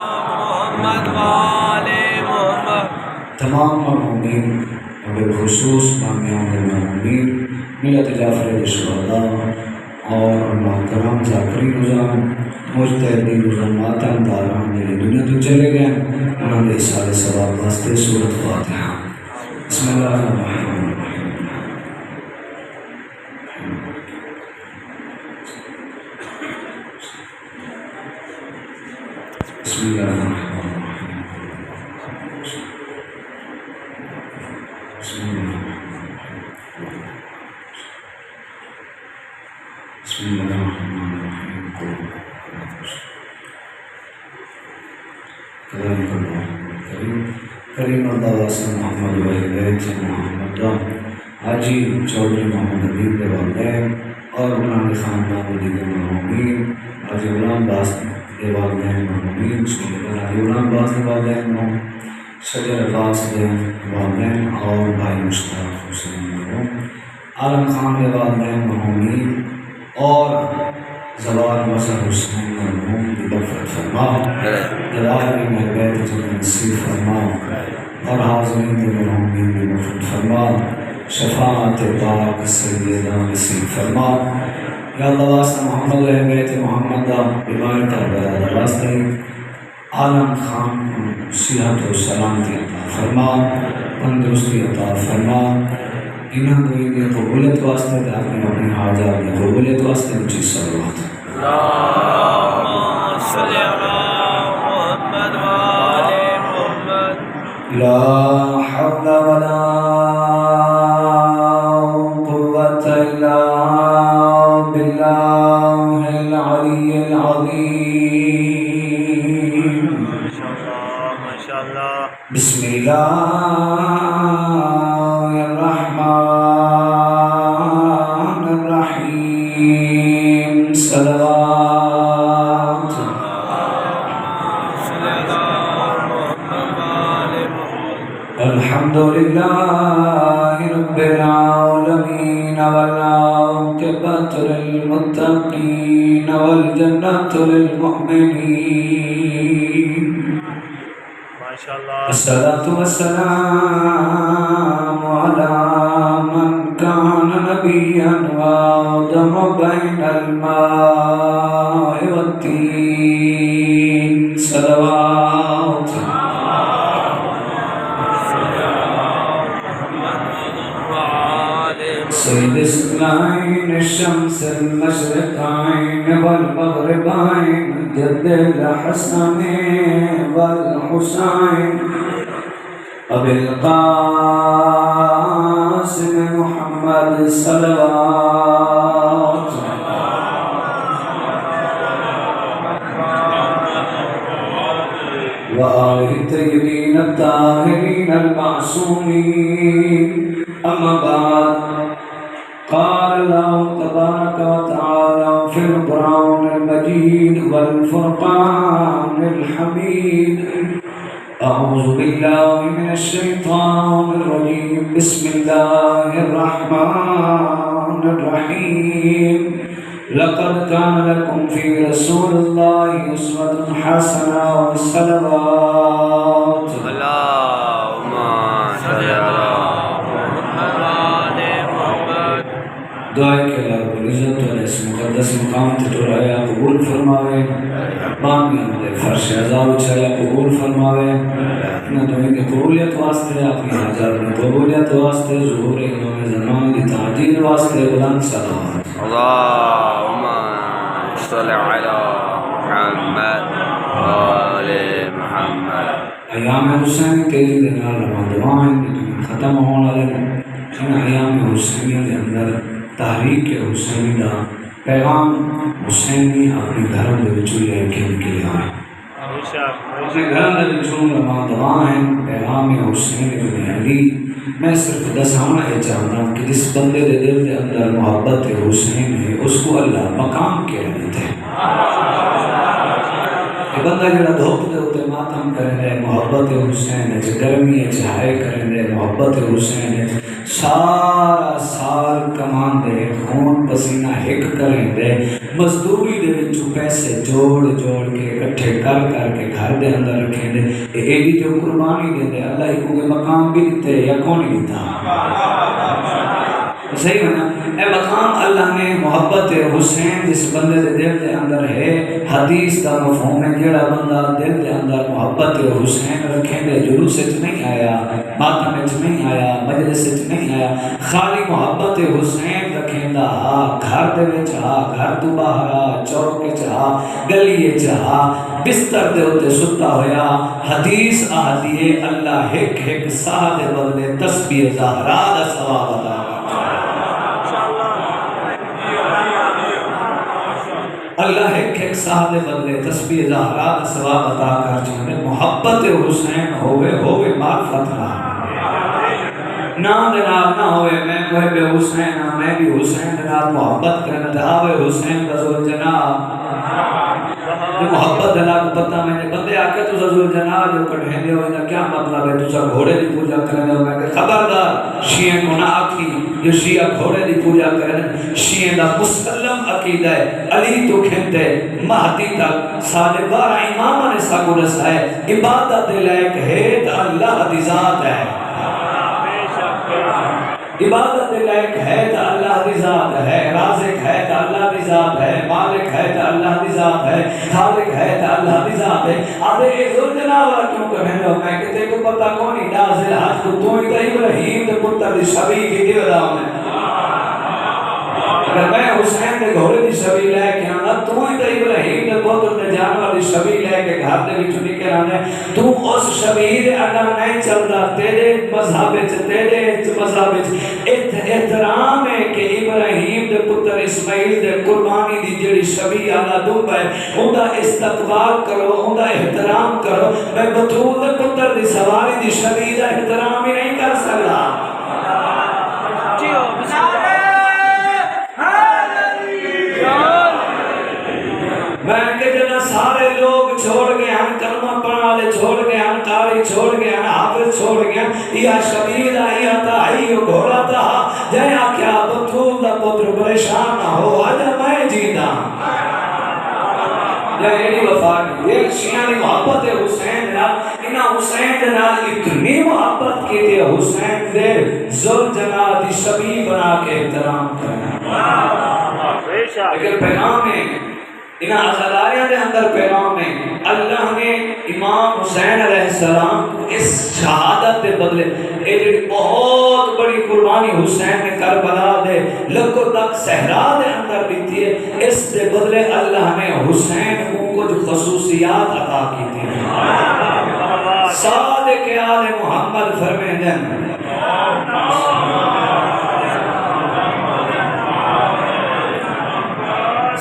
محمد والے محمد تمام مرحومین بالخصوص بامیان المرحومین ملت جعفر الشہداء اور علماء کرام ذاکری نظام مجتہدین نظام ماتم داران میری دنیا تو چلے گئے انہوں نے سارے ثواب واسطے سورۃ فاتحہ بسم اللہ الرحمن الرحیم بسم اللہ الرحمن بسم اللہ الرحمن الرحیم کریم اللہ واسم محمد وحید محمد حاجی چودھری محمد ادیب کے والدین اور انہوں نے خاندان و دیگر مرحومین حاجی غلام باز کے والدین مرحومین حاجی غلام باز کے والدین شجر عباس کے والدین اور بھائی مشتاق حسین مرحوم عالم خان کے والدین مرحومین اور زوال مظہر حسین مرحوم کی مغفرت فرماؤ جلال میں بیت جنت نصیب فرماؤ اور حاضرین کے مرحومین کی مغفرت فرماؤ شفاعت پاک سیدہ نصیب فرماؤ یا اللہ واسطہ محمد رہ بیت محمد عبادت برادر واسطے عالم خان صحت و سلامتی عطا فرماؤ تندرستی عطا فرماؤ انہاں کوئی کی قبولیت واسطے اپنے اپنے حاجات کی قبولیت واسطے اونچی صلوات اللہم صلی علی محمد والے محمد لا حول ولا قوة الا باللہ العلی العظیم ماشاءاللہ بسم اللہ الرحمن الرحیم صلوات الحمدللہ رب العالمین والعاقبۃ للمتقین والجنۃ للمؤمنین ماشاءاللہ الصلاة والسلام على من كان نبيا وآدم بين الماء والطين صلوات سيد السماعين الشمس المشرقين والمغربين جد الحسن والحسين أبي القاسم محمد صلوات وآله الطيبين الطاهرين المعصومين أما بعد قال الله تبارك وتعالى في القرآن المجيد والفرقان الحميد أعوذ بالله من الشيطان الرجيم بسم الله الرحمن الرحيم لقد كان لكم في رسول الله أسوة حسنة والصلوات اللہم صلی علی محمد والے محمد دعائے کہ اللہ رب العزت و اس مقدس مقام تٹورایا قبول فرماوے بامیان دے فرش عذاب چھایا قبول فرماوے اپنا دعائیں کی قبولیت واسطے اپنی حاجات میں قبولیت واسطے ظہور امام زمان کی تعجیل واسطے بلند صلوات اللہم صلی علی محمد والے محمد ایام حسین تیزی دینا رمضان ختم ہونے والے ان ایام حسینیہ کے اندر تحریک حسینی کا پیغام حسینی اپنے گھروں کے بچوں لے کے نکلے آئے اپنے گھروں کے بچوں رمضان ہیں پیغام حسینی بن علی میں صرف دسانا ہے چاہنا کہ جس بندے کے دل کے اندر محبت حسین ہے اس کو اللہ مقام کے رہتے ہیں بندہ جڑا دھوپ دے اوتے ماتم کرے محبت حسین وچ گرمی وچ ہائے کرے محبت حسین وچ سارا سال کمان دے خون پسینہ ہک کریں دے مزدوری دے وچوں پیسے جوڑ جوڑ کے اکٹھے کر کے گھر دے اندر رکھیں دے ایڈی جو قربانی دے دے اللہ ہی کو مقام بھی دیتے یا کون نہیں دیتا صحیح ہے نا اے مقام اللہ نے محبت حسین جس بندے دے دل دے اندر ہے حدیث دا مفہوم ہے جڑا بندہ دل دے اندر محبت حسین رکھیں دے جلوس وچ نہیں آیا ماتم وچ نہیں آیا مجلس وچ نہیں آیا خالی محبت حسین رکھیں دا گھر دے وچ گھر تو باہر چوک وچ گلی وچ بستر دے اوتے ستا ہویا حدیث آہدی ہے اللہ ہک ہک ساہ دے بدلے تسبیح زہرا دا ثواب عطا اللہ ایک ساہ دے بدلے تسبیح زہرا دا ثواب عطا کر جانے محبت حسین ہوئے معرفت نام دنال نہ ہوئے میں محب حسین میں بھی حسین دنال محبت کرنا تھا آوے حسین رضول جناب محبت دنال پتہ میں نے بندے آکے تو رضول جناب جو کٹھیں دے ہوئے کیا مطلب ہے تو سا گھوڑے دی پوجا کرنے ہو میں کہ خبردار شیعہ کو نہ آکھی جو شیعہ گھوڑے دی پوجا کرنے شیعہ دا مسلم عقیدہ ہے علی تو کھنتے مہدی تک سالے 12 امامہ نے ساکو رسائے عبادت لائق ہے تو اللہ دی ذات ہے عبادت لائق ہے تو اللہ دی ذات ہے رازق ہے تو اللہ دی ذات ہے مالک ہے تو اللہ دی ذات ہے خالق ہے تو اللہ دی ذات ہے آدھے ایک ذوالجلال والا کیوں کہنے لو میں کہ تے کو پتہ کونی نازل حج کو تو ہی تو ابراہیم تے پتر دی شبیہ کی دیو داؤں میں اگر میں حسین دے گھوڑے دی شبیہ لے کے آنا تو ہی تو ابراہیم دے پتر دے جانور دی شبیہ لے کے گھر دے وچوں نکل آنے تو اس شبیہ دے اگر نہیں چلدا تیرے مذہب وچ تیرے مذہب وچ احترام ہے کہ ابراہیم دے پتر اسماعیل دے قربانی دی جڑی شبیہ اللہ دب ہے اوندا استقبال کرو اوندا احترام کرو میں بطول دے پتر دی سواری دی شبیہ دا احترام ہی نہیں کر سکتا میں کہ جنا سارے لوگ چھوڑ گئے ہم کلمہ پڑھا لے چھوڑ گئے ہم قاری چھوڑ گئے ہم حافظ چھوڑ گئے یا شبیر آیا تھا یہ گھوڑا تھا جیا کیا بطول دا پتر پریشان نہ ہو آج میں جیتا ایڈی وفا ایک شیعہ نے محبت حسین نال انہاں حسین نال اتنی محبت کی تھی حسین دے ذوالجلال دی شبیہ بنا کے احترام کرنا لیکن پیغام ہے انہاں عزلائیہ دے اندر پیغام ہے اللہ نے امام حسین علیہ السلام کو اس شہادت دے بدلے ایک بہت بڑی قربانی حسین نے کربلا دے لکھوں تک صحرا دے اندر بیتی ہے اس دے بدلے اللہ نے حسین کو کچھ خصوصیات عطا کی تھی صادق آل محمد فرمیدن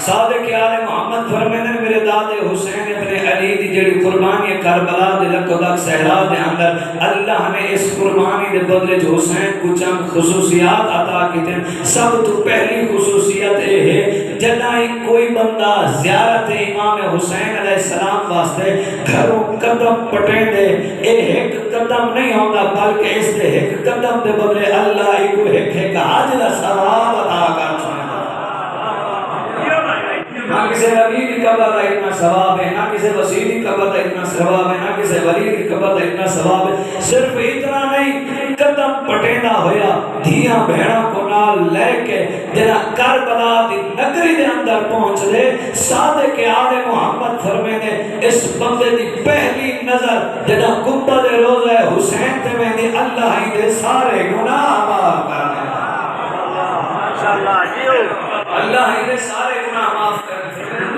صادق آل محمد فرمیدن میرے داد حسین ابن علی دی جڑی قربانی کربلا دے لکھوں تک صحرا دے اندر اللہ نے اس قربانی دے بدلے جو حسین کو چند خصوصیات عطا کی تھے سب تو پہلی خصوصیت یہ ہے جنائی کوئی بندہ زیارت امام حسین علیہ السلام واسطے گھروں قدم پٹیں دے ایک قدم نہیں ہوتا بلکہ اس دے ایک قدم دے بدلے اللہ کو ایک حج دا ثواب عطا کر چھوڑے نہ کسی نبی کی قبر کا اتنا ثواب ہے نہ کسی وسیع کی قبر کا اتنا ثواب ہے نہ کسی ولی کی قبر کا اتنا ثواب ہے صرف اتنا نہیں قدم پٹینا ہویا دھیاں بہنوں کو نال لے کے جنا کربلا دی نگری دے اندر پہنچ دے صادق آل محمد فرمے دے اس بندے دی پہلی نظر جنا گنبد روضہ حسین تے میں دی اللہ ہی دے سارے گناہ معاف کرنے اللہ ہی دے سارے گناہ معاف کرنے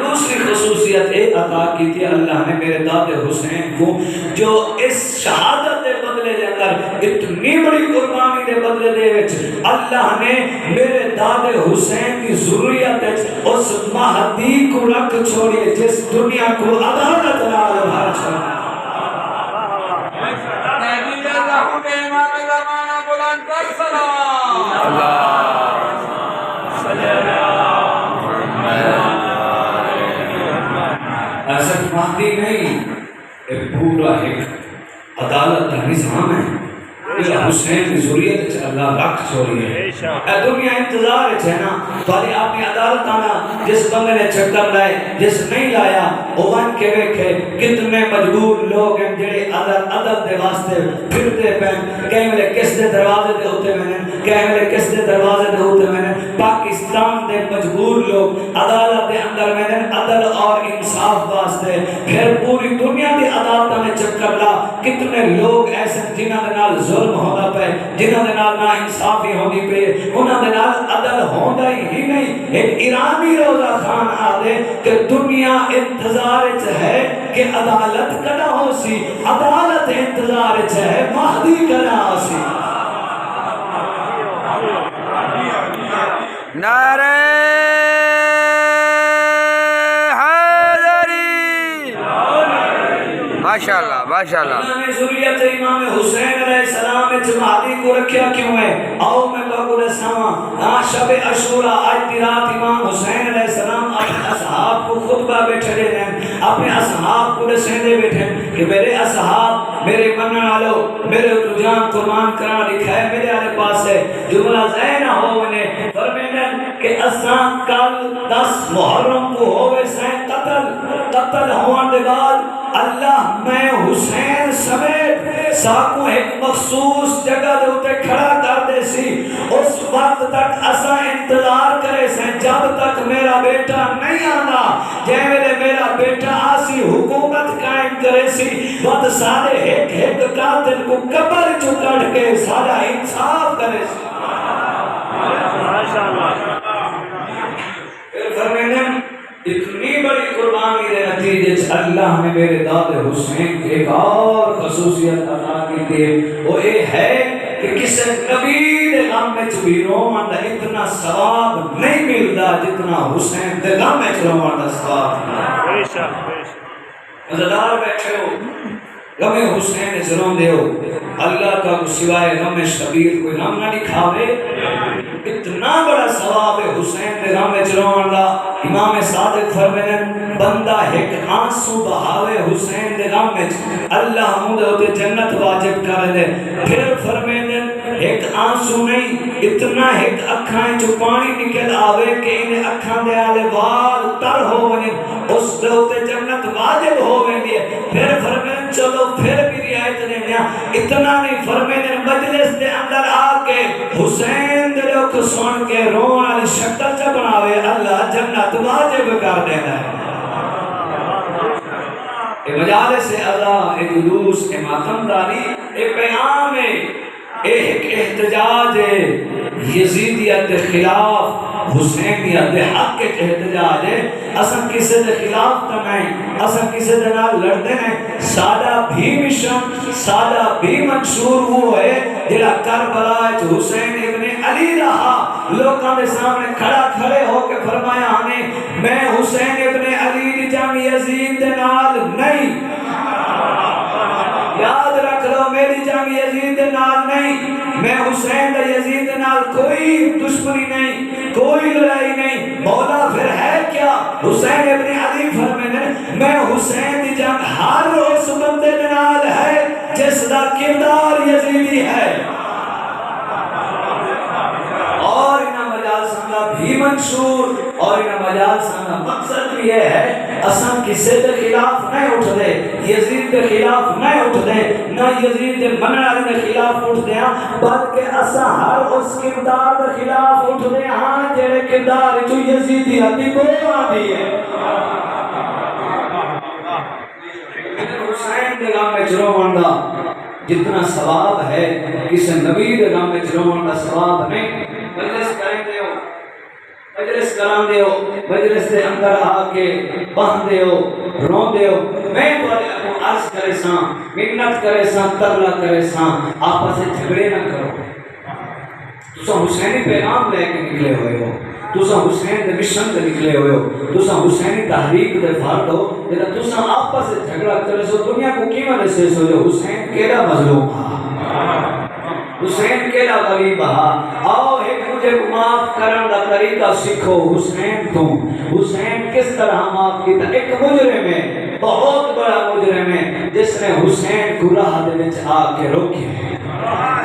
دوسری خصوصیت ایک عطا کی تھی اللہ نے میرے داد حسین کو جو اس شہادت دے بدلے دے اندر اتنی بڑی قربانی دے بدلے دے وچ اللہ نے میرے داد حسین کی ضروریت اس مہدی کو رکھ چھوڑیے جس دنیا کو عدالت نال بھر چھوڑا صرف مہدی نہیں پورا ایک عدالت کا نظام ہے حسین کی ضروریت اللہ رکھ چھوڑی ہے اے دنیا انتظار ہے نا تھوڑی اپنی عدالت آنا جس بندے نے چکر لائے جس نہیں لایا اوان کے ویکھے کتنے مجبور لوگ ہیں جڑے عدل دے واسطے پھرتے پہن کہیں ملے کس دے دروازے دے ہوتے میں نے کہیں ملے کس دے دروازے دے ہوتے میں نے پاکستان دے مجبور لوگ عدالت دے اندر میں نے عدل اور انصاف واسطے پھر پوری دنیا دی عدالت میں چکر لا کتنے لوگ ایسے جنہاں دے نال ظلم ہوتا پہ جنہاں دے نال نا انصافی ہونی پہ انہاں دے نال عدل ہوندا ہی نہیں ایک ایرانی روزہ خان آدھے کہ دنیا انتظار ہے کہ عدالت کنا ہو سی عدالت انتظار ہے مہدی کنا ہو سی نعرہ ماشاءاللہ ماشاءاللہ اللہ نے ذریت امام حسین علیہ السلام مہدی کو رکھیا کیوں ہے آؤ میں کو دساواں شب عاشورہ آج دی رات امام حسین علیہ السلام اپنے اصحاب کو خطبہ بیٹھے دے ہیں اپنے اصحاب کو دسیندے بیٹھے کہ میرے اصحاب میرے منن والو میرے جان قربان کرنا لکھا ہے میرے والے پاس ہے جملہ ذہن ہو انہیں فرمینے کہ اساں کل 10 محرم کو ہوئے سائیں قتل ہوان دے بعد اللہ میں حسین سمیت ساکو ایک مخصوص جگہ دے ہوتے کھڑا کر دے سی اس وقت تک اساں انتظار کرے سے جب تک میرا بیٹا نہیں آنا جے میرے میرا بیٹا آسی حکومت قائم کرے سی وقت سارے ایک قاتل کو قبر چکڑ کے سارا انصاف کرے سی پھر فرمینے اتنی بڑی قربانی دے نتیجے اللہ نے میرے داد حسین کی ایک اور خصوصیت عطا کی تھی وہ یہ ہے کہ کسی نبی دے غم میں بھی روان دا اتنا ثواب نہیں ملتا جتنا حسین دے غم میں روان دا ثواب عزدار بیٹھے ہو غم حسین جرون دے ہو اللہ کا سوائے غم شبیر کوئی غم نہ دکھاوے اتنا بڑا ثواب ہے حسین دے غم جرون دا امام صادق فرمینے بندہ ایک آنسو بہاوے حسین دے غم میں اللہ مودے ہوتے جنت واجب کر دے پھر فرمینے ایک آنسو نہیں اتنا ایک اکھائیں جو پانی نکل آوے کہ انہیں اکھاں دے آلے وال تر ہو بنے اس دے ہوتے جنت واجب ہو بنے پھر فرمینے چلو پھر بھی رعایت نے نیا اتنا نہیں فرمینے مجلس دے اندر آکے حسین دے لوگ سن کے روان علی شکل چا بناوے اللہ جنت واجب کر دینا ہے اے مجالس اعضا اے جلوس اے ماتم داری اے پیام ایک احتجاج یزیدیت خلاف حسینیت حق کے احتجاج ہے اساں کسی دے خلاف تو نہیں اساں کسی دے نال لڑتے ہیں سادہ بھی مشن سادہ بھی منشور وہ ہے جڑا کربلا حسین ابن علی رہا لوگوں کے سامنے کھڑے ہو کے فرمایا ہمیں میں حسین ابن علی دی جنگ یزید دے نال نہیں یاد رکھ لو میری جنگ یزید دے نال نہیں میں حسین دے یزید دے نال کوئی دشمنی نہیں کوئی لڑائی نہیں مولا پھر ہے کیا حسین ابن علی فرمینے میں حسین دی جنگ ہر اس بندے دے نال ہے جس دا کردار یزیدی ہے اور انہا مجال سنگا بھی منشور اور انہا مجال سنگا مقصد بھی ہے اساں کسی دے خلاف نہیں اٹھ دے یزید دے خلاف نہیں اٹھ دے نہ یزید دے منع دے خلاف اٹھ دے بلکہ اساں ہر اس کردار دے خلاف اٹھ دے ہاں جڑے کردار جو یزیدی ہتی بولا دی ہے حسین دے غم میں جروان دا جتنا ثواب ہے کسی نبی دے غم میں جروان دا ثواب نہیں مجلس کریں دے ہو مجلس کران دے ہو مجلس دے اندر آکے بہن دے ہو رون دے ہو میں بڑے اپنے عرض کرے ساں منت کرے ساں ترلا کرے ساں آپا سے جھگڑے نہ کرو تسا حسینی پیغام لے کے نکلے ہوئے ہو تسا حسین دے مشن دے نکلے ہوئے ہو تسا حسینی تحریک دے فرد ہو لیکن تسا آپا سے جھگڑا کرے سو دنیا کو کیوں نہ سے سو جو حسین کیڑا مظلوم حسین کیڑا غریب ہا آؤ ایک مجھے معاف کرن دا طریقہ سکھو حسین تو حسین کس طرح معاف کیتا ایک مجرم ہے بہت بڑا مجرم ہے جس نے حسین کو راہ دے وچ آ کے روکیا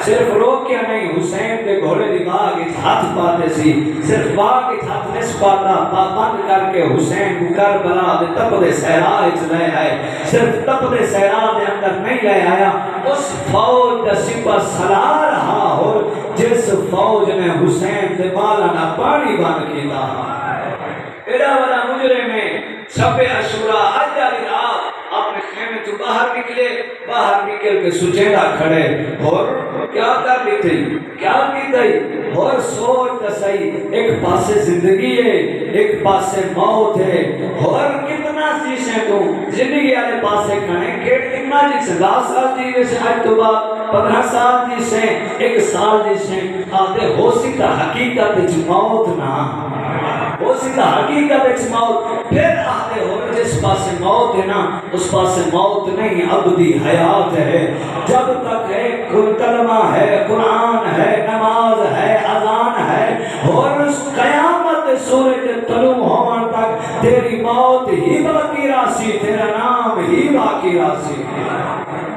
صرف روکیا نہیں حسین کے گھوڑے دی باغ وچ ہاتھ پاتے سی صرف باغ وچ ہاتھ نہیں پاتا پابند کر کے حسین کو کربلا دے تپدے صحرا وچ لے آئے صرف تپدے صحرا دے اندر نہیں لے آیا اس فوج دا سپہ سالار ہا اور جس فوج نے حسین دے بالا نہ پانی بند کیتا ایڈا بڑا مجرم ہے شب عاشورا آج والی رات اپنے خیمے تو باہر نکل کے سجیدہ کھڑے اور کیا کر لی تھی کیا کی تھی اور سوچ صحیح ایک پاسے زندگی ہے ایک پاسے موت ہے اور کتنا چیزیں تو زندگی والے پاسے کھڑے کتنا چیز 10 سال جیوے سے آج تو بعد 15 سال جی سے 1 سال جی سے آتے ہو سکتا حقیقت موت نہ وہ سیدھا حقیقت موت پھر آتے ہو جس پاس موت ہے نا اس پاس موت نہیں ابدی حیات ہے جب تک ہے کلمہ ہے قرآن ہے نماز ہے اذان ہے اور اس قیامت سورج طلوع ہونے تک تیری موت ہی باقی راسی تیرا نام ہی باقی راسی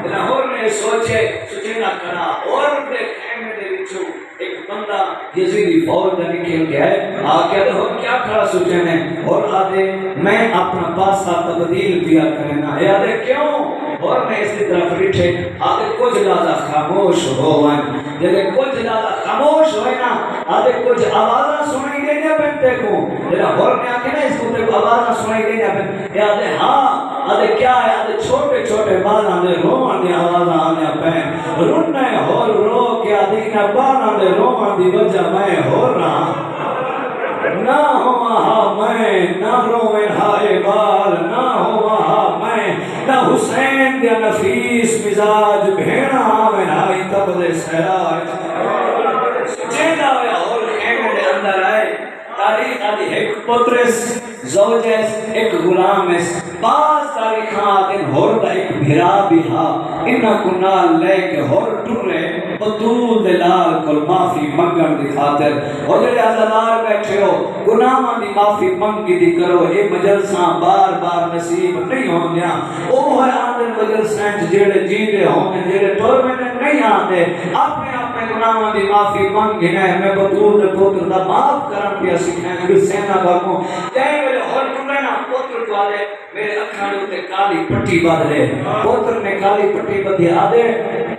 لاہور نے سوچے نہ کرا اور دیکھیں میرے بچوں ایک بندہ یزیدی فوج میں نکل گیا ہے آگے تو ہم کیا کھڑا سوچے نے اور آدھے میں اپنا پاسا تبدیل کیا کرنا ہے آدھے کیوں اور میں اس کی طرف ریٹھے آدھے کچھ لازہ خاموش ہوئے جیسے کچھ لازہ خاموش ہوئے نا آدھے کچھ آوازہ سنائی دینے پہنتے کو جیسے اور میں آکے نا اس کو دیکھو آوازہ سنائی دینے پہنتے آدھے ہاں آدھے کیا ہے آدھے چھوٹے چھوٹے بالا دے رومان دی آوازہ آنے پہن رننے اور رو کے آدھے بالا دے رومان دی وجہ میں ہو رہا نہ ہو وہاں میں نہ روئے ہائے بال نہ ہو وہاں میں نہ حسین دیا نفیس مزاج بھیڑا آوے ہائی تب دے سہراج جیدہ ہویا اور خیمے دے اندر آئے تاریخ آدھی ایک پترس زوجیس ایک غلام اس بعض تاریخات ان ہورد ایک بھرا بھی ہا انہا کنال لے کے ہور ٹورے بطول دلال کل معافی منگن دی خاطر اور جلے عزدار بیٹھے ہو گناہاں دی معافی منگی دی کرو اے مجلساں بار بار نصیب نہیں ہوں گیا او ہے آدھر مجلساں جیڑے جیدے ہوں گے جیڑے ٹور میں نہیں آتے اپنے گناہاں دی معافی منگی ہے میں بطول دے پوتر دا معاف کرن پیا سکھیں گے سینہ باکوں جائے میرے ہور ٹورے نا پوتر کو آدھے میرے اکھاڑے ہوتے کالی پٹی بدلے پوتر نے کالی پٹی بدھی آدھے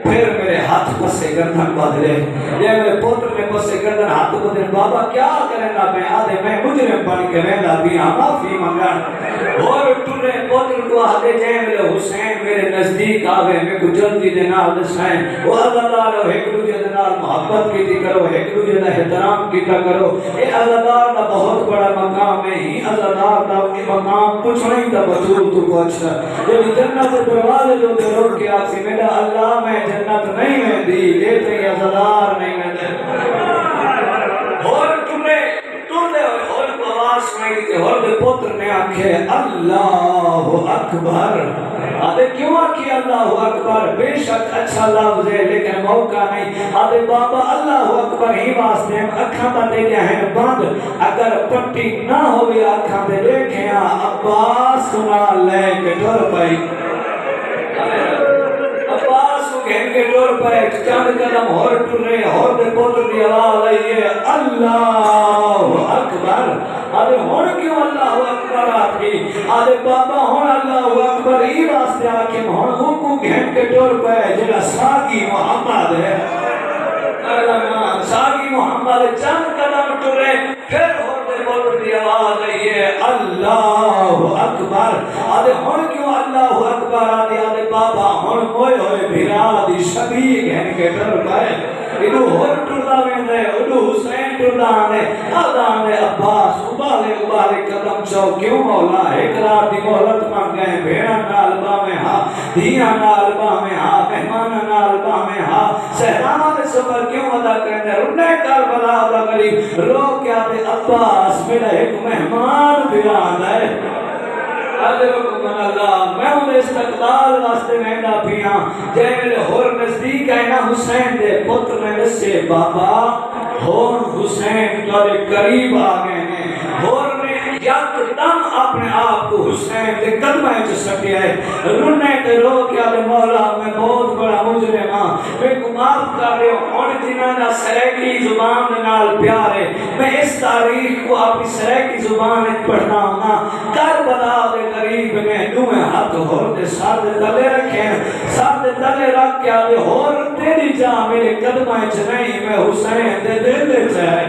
پھر میرے ہاتھ پسے گردن بدلے یہ میرے پوتر نے پسے گردن ہاتھ بدلے بابا کیا کریں گا میں آدھے میں مجرم بن کے ویندہ بھی معافی منگن اور ٹورے پوتر کو آدھے جائے میرے حسین میرے نزدیک آوے میں کو جلدی دینا دسائیں وہ اللہ لو ایک دوجہ دنال محبت کی دی کرو ایک دوجہ دا احترام کیتا کرو اے اللہ دا بہت بڑا مقام ہے ہی اللہ دا مقام کچھ نہیں دا بطول تو پوچھتا جب جنت دروازے جو دے روک کے آسی میرا اللہ میں جنت نہیں میں دی لیتے یہ زدار نہیں میں دے اور تمہیں تم دے ہوئے اور کو آواز سنائی دیتے اور دے پوتر نے آنکھے اللہ اکبر آدھے کیوں آنکھی اللہ اکبر بے شک اچھا لفظ ہے لیکن موقع نہیں آدھے بابا اللہ اکبر ہی واسطے ہم اکھاں تا دے گیا ہے بند اگر پٹی نہ ہوئی اکھاں دے دیکھیں عباس سنا لے کے ڈر پائی عباس کو گھن کے ڈر پائی چند قدم اور ٹر رہے اور دے پوتر دی آواز آئیے اللہ اکبر آدھے ہون کیوں اللہ اکبر آپ کی آدھے بابا ہون اللہ اکبر ہی واسطے آکے ہون کو گھن کے ڈر پائی جنہ ساگی محمد ہے ساگی محمد چند قدم ٹر رہے پھر اور دے پوتر دی آواز آئیے اللہ اکبر آدھے ہون کیوں اللہ اکبر آدھے بابا ہون موئے ہوئے بھیرا دی شبیہ گھن کے ڈر پائے انہو ہور ٹردہ میں دے انہو حسین ٹردہ آنے آدھانے عباس ابالے قدم چو کیوں مولا ایک رات دی مہلت مانگ گئے بھیڑا نالبا میں ہاں دھیا نالبا میں ہاں مہمان نالبا میں ہاں سہران سفر کیوں ادا کرنے رنے کربلا ادا کری رو کیا دے عباس میرا ایک مہمان بیان ہے اللہ میں انہیں استقلال واسطے مہنگا پیاں جائے میرے ہور میں نزدیک ہے نا حسین دے پتر نے دسے بابا ہور حسین تھوڑے قریب آ گئے ہیں ہور نے یکدم اپنے آپ کو حسین دے قدمیں چ سٹیا ہے رونے تے رو کے آدھے مولا میں بہت بڑا مجرم ہاں میں کو معاف کر رہے ہوں ان جنہاں دا سریکی زبان دے نال پیار ہے میں اس تاریخ کو اپنی سریکی زبان وچ پڑھنا ہوں نا کربلا دے قریب میں دوویں ہاتھ ہور دے سر دے تلے رکھے سر دے تلے رکھ کے آدھے ہور تیری جان میرے قدمیں چ نہیں میں حسین دے دل وچ ہے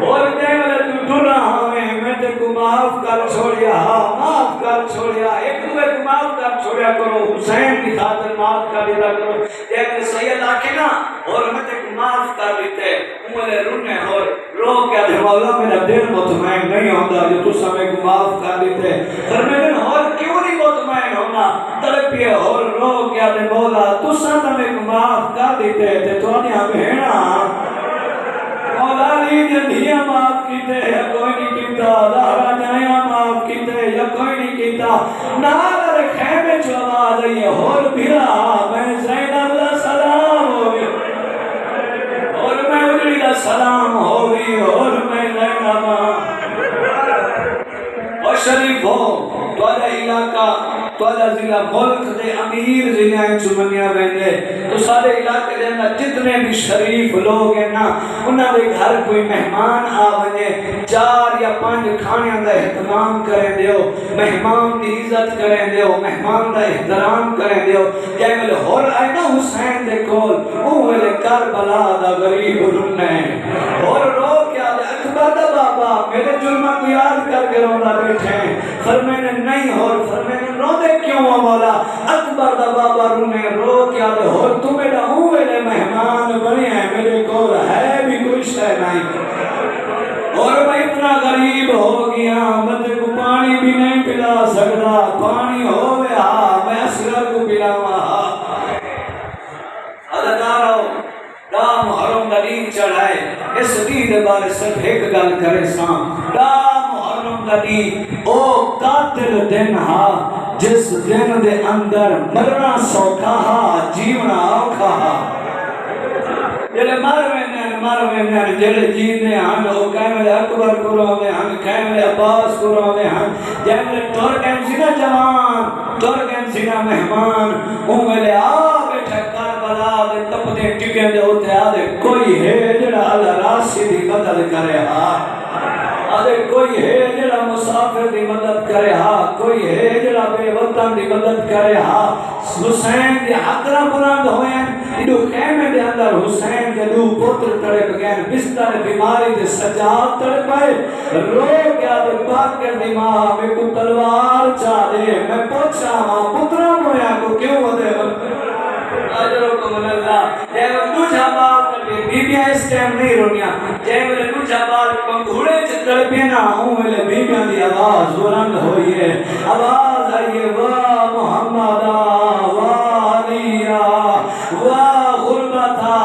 اور دے والے تو ڈرا ہمیں میں تے کو معاف کر چھوڑیا معاف کر چھوڑیا ایک دوے کو معاف کر چھوڑیا کرو حسین کی خاطر معاف کر دیا کرو ایک سید آکے نا اور میں تے کو معاف کر دیتے عمر رونے اور رو کے دے مولا میرا دل مطمئن نہیں ہوتا جو تو سمے کو معاف کر دیتے فرمائے اور کیوں نہیں مطمئن ہونا تڑپیے اور رو کے دے مولا تو سمے کو معاف کر دیتے تے تو انیا بہنا مولا علی جنہیاں معاف کیتے یا کوئی نہیں کیتا دہرہ جائیاں معاف کیتے یا کوئی نہیں کیتا نال خیمے چو آواز آئیے اور بھیرا میں زین اللہ سلام ہوگی اور میں اجڑی دا سلام ہوگی اور میں زین اللہ اور شریف ہو توڑا علاقہ توڑا ضلع ملک دے امیر ضلع چمنیا بہنے تو سارے علاقے دے اندر جتنے بھی شریف لوگ ہیں نا انہاں دے گھر کوئی مہمان آونے 4 یا 5 کھانے دا احترام کریں دیو مہمان دی عزت کریں دیو مہمان دا احترام کریں دیو جائے ملے ہور آئے نا حسین دے کول اوہلے کربلا دا غریب رننے اور رو کیا دے اکبر دا بابا میرے جرمہ کو یاد کر کے رونا بیٹھے فرمینے نہیں اور فرمینے رو دے کیوں مولا اکبر دا بابا رونے رو کیا دے اور تو میرا اوہلے مہمان بنے ہیں میرے کول ہے بھی کوئی شے نہیں اور میں اتنا غریب ہو گیا مجھے کو پانی بھی نہیں پلا سکتا پانی ہو گیا میں اصغر کو پلاواں ادھارو دام حرم دین چڑھائے اس دین بارے صرف ایک گل کرے سام دام حرم دین او قاتل دن ہا جس دن دے اندر مرنا سوکھا ہا جیونا اوکھا ہا جلے مروے جلے جینے ہن او کہنے اکبر کو روے ہن کہنے عباس کو روے ہن جلے ٹورگن سینا جوان ٹورگن سینا مہمان اوملے آ بیٹھا کربلا دے تپدے ٹکے دے ہوتے آدھے کوئی ہے جڑا اللہ راسی دی مدد کرے ہا آدھے کوئی ہے جڑا مسافر دی مدد کرے ہا کوئی ہے جڑا بے وطن دی مدد کرے ہا حسین دی حقرہ بلند ہوئے ہیں انہوں خیمے دے اندر حسین دے دو پتر تڑے بگین بستر بیماری دے سجاد تڑے پائے رو گیا دے پاک کر دی ماں میں کو تلوار چاہ دے میں پوچھا ماں پترہ مویا کو کیوں ہو دے اجرکم اللہ جے وہ دوجہ بات کرتے بیبیاں اس ٹائم نہیں رونیاں جے وہ دوجہ بات پنگھوڑے چتر پینا ہوں ملے بیبیاں دی آواز بلند ہوئی ہے آواز آئیے واہ محمدہ واہ علیہ واہ غربتہ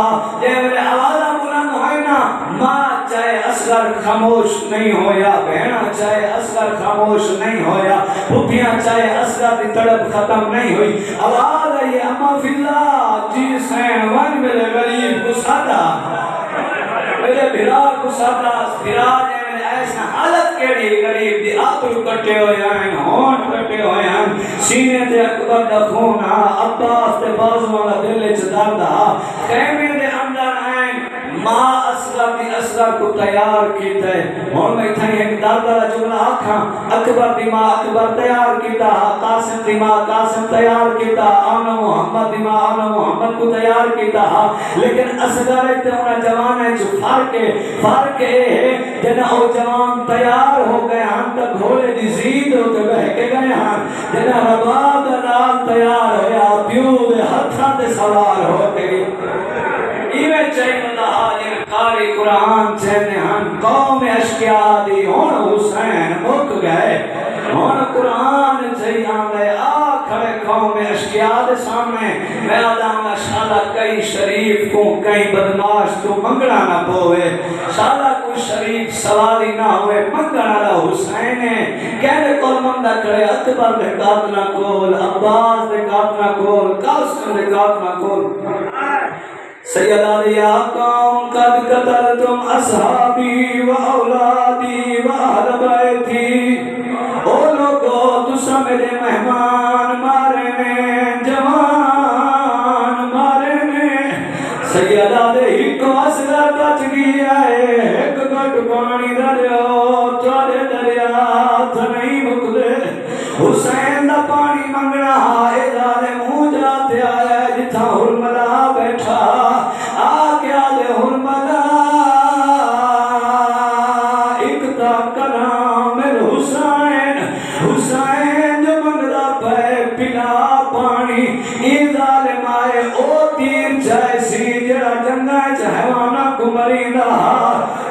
جے وہ آوازہ بلند ہوئی نا ماں چاہے اصغر خاموش نہیں ہویا بہنہ چاہے اصغر خاموش نہیں ہویا پھپیاں چاہے اصغر دی تڑپ ختم نہیں ہوئی آواز آئیے اما فی اللہ جی سین ون میرے غریب کو سادہ میرے بھرا کو سادہ بھرا جائے ایسا حالت کیڑی غریب دی آبرو کٹے ہوئے ہیں ہونٹ کٹے ہوئے ہیں سینے دے اکبر دا خون عباس دے بازو والا دل چدار دا خیمے دے اندر آئیں ماں اصغر دی اصغر کو تیار کیتا ہے اور میں تھا ایک دادا جملہ آکھاں اکبر دی ماں اکبر تیار کیتا قاسم دی ماں قاسم تیار کیتا آنا محمد دی ماں آنا محمد کو تیار کیتا لیکن اصغر تے انہا جوان ہے جو فرق ہے جنہ او جوان تیار ہو گئے ہم تک گھوڑے دی زید ہوتے بہ کے گئے ہم جنہ رباب دلال تیار ہویا پیو دے ہتھاں دے سوار ہوتے ایویں چاہیے حاضر قاری قرآن چہنے ہم قوم اشکیا دی ہون حسین مک گئے ہون قرآن چاہیے آنے آ کھڑے قوم اشکیاء دے سامنے میں آدھاں شالا کئی شریف کو کئی بدماش تو منگنا نہ پوے شالا کوئی شریف سوالی نہ ہوئے منگنا نہ حسین کہنے کول مندہ کرے اکبر دے قاتلہ کول عباس دے قاتلہ کول قاسم دے قاتلہ کول سیدہ دیا قوم قد قتلتم اصحابی و اولادی و اہل بیتی او لوگو تسا میرے مہمان مارے نے جوان مارے نے سیدہ دے ایک واسدہ بچ گیا ہے ایک گھٹ پانی دریو چارے دریا نہیں مکدے حسین دا پانی منگنا آئے دارے منہ جاتے آئے جتھا حرملہ بیٹھا آگیا دے حرملہ اکتا کلام حسین حسین جو منگلا پہ پلا پانی این ظالم آئے او تیر جیسی جڑا جنگا چہوانا کو مریدہ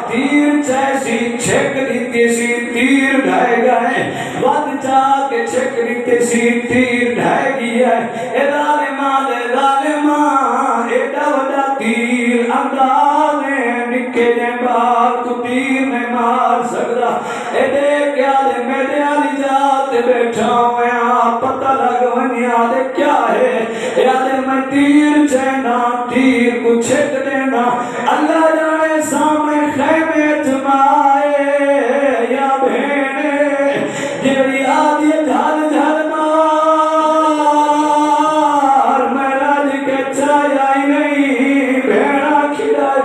تیر جیسی چھک دیتی سی تیر ڈھائے گئے ود جا کے چھک دیتی سی تیر ڈھائے گئی ہے اے ظالمان اے ظالمان ایڈا وڈا تیر اندازے نکے نے بار کو تیر میں مار سکتا اے دیکھ کیا دے میرے آلی جاتے بیٹھا ہوئے آپ پتہ لگ ونیا دے کیا ہے یادے میں تیر چینا تیر کو چھک دینا اللہ جانے سامنے خیمے جمائے یا بھینے جیڑی آدھی جھال جھال مار میرا جی کے چاہیے ہی نہیں بھیڑا کھڑائے